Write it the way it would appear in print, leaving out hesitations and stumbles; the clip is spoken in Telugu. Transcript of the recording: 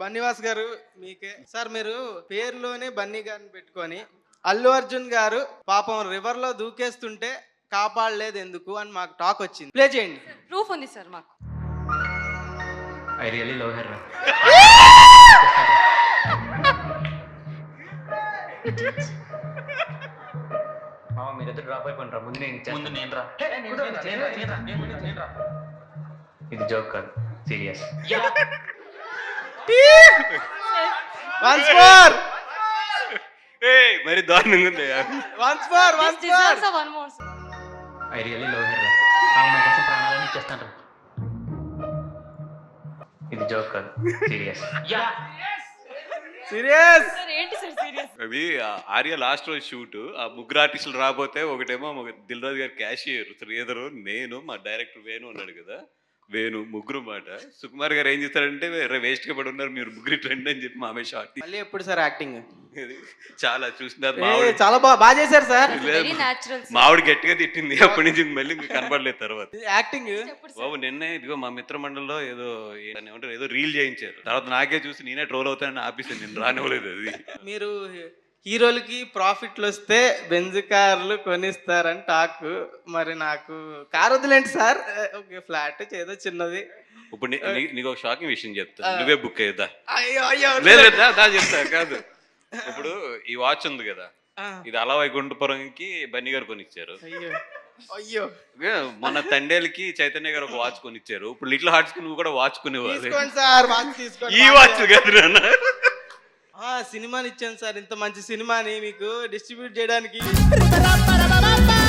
బన్నీవాస్ గారు మీకే సార్, మీరు పేరులోనే బన్నీ గారిని పెట్టుకొని అల్లు అర్జున్ గారు పాపం రివర్ లో దూకేస్తుంటే కాపాడలేదు ఎందుకు అని మాకు టాక్ వచ్చింది. ప్లే చేయండి. ప్రూఫ్ ఉంది సార్ మాకు. I really love her. మీరిద్దరు డ్రాప్ అయిపోయినరా, ముందు నేను ఇది జోక్ కాదు, సీరియస్. వన్స్ మోర్, మరి దారుణంగా ఉంది. Once more, once more. One more. I really love her. ఆమె నా కోసం ప్రాణాలను ఇచ్చేస్తాను. ఇది జోక్ కాదు, సీరియస్. సీరియస్. సార్ ఏంటి సార్ సీరియస్? అది ఆర్య లాస్ట్ రోజు షూట్, ఆ ముగ్గురు ఆర్టిస్టులు రాబోతే ఒకటేమో దిల్ రాజు గారు క్యాషియర్, శ్రీధరు, నేను, మా డైరెక్టర్ వేణు ఉన్నాడు కదా, వేణు, ముగ్గురు మాట. సుకుమార్ గారు ఏం చేస్తారంటే వేస్ట్ గా పడి ఉన్నారు మీరు ముగ్గురు ట్రెండ్ అని చెప్పి మామే షార్ట్. మళ్ళీ ఎప్పుడు సార్ యాక్టింగ్? చాలా చూసినారు. చాలా బాగా చేశారు సార్. Very natural. మావిడ గట్టిగా తిట్టింది, అప్పటి నుంచి మళ్ళీ మీకు కనపడలేదు తర్వాత. యాక్టింగ్ బాబు నిన్నే ఇదిగో మా మిత్ర మండలిలో ఏదో రీల్ చేయించారు. తర్వాత నాకే చూసి నేనే ట్రోల్ అవుతానని ఆపేసాను, నేను రానివ్వలేదు. అది మీరు హీరోలకి ప్రాఫిట్లు వస్తే బెంజ్ కార్లు కొనిస్తారని టాక్. మరి నాకు కార్ వద్దులేంటి సార్, ఓకే ఫ్లాట్ ఏదో చిన్నది. ఇప్పుడు నీకు ఒక షాకింగ్ విషయం చెప్తా, నువ్వే బుక్ అయ్యేదా? అయ్యో అయ్యో లేదా దా చెప్తా. కాదు, ఇప్పుడు ఈ వాచ్ ఉంది కదా, ఇది అలా వైకుంఠపురంకి బన్నీ గారు కొనిచ్చారు. అయ్యో అయ్యో. మన తండేలకి చైతన్య గారు ఒక వాచ్ కొనిచ్చారు. ఇప్పుడు లిటిల్ హార్ట్స్ కి నువ్వు కూడా వాచ్ కొనేవాళ్ళు. తీసుకోండి సార్, వాచ్ తీసుకోండి. ఈ వాచ్ కాదు నాన్న, సినిమాని ఇచ్చాను సార్, ఇంత మంచి సినిమాని మీకు డిస్ట్రిబ్యూట్ చేయడానికి.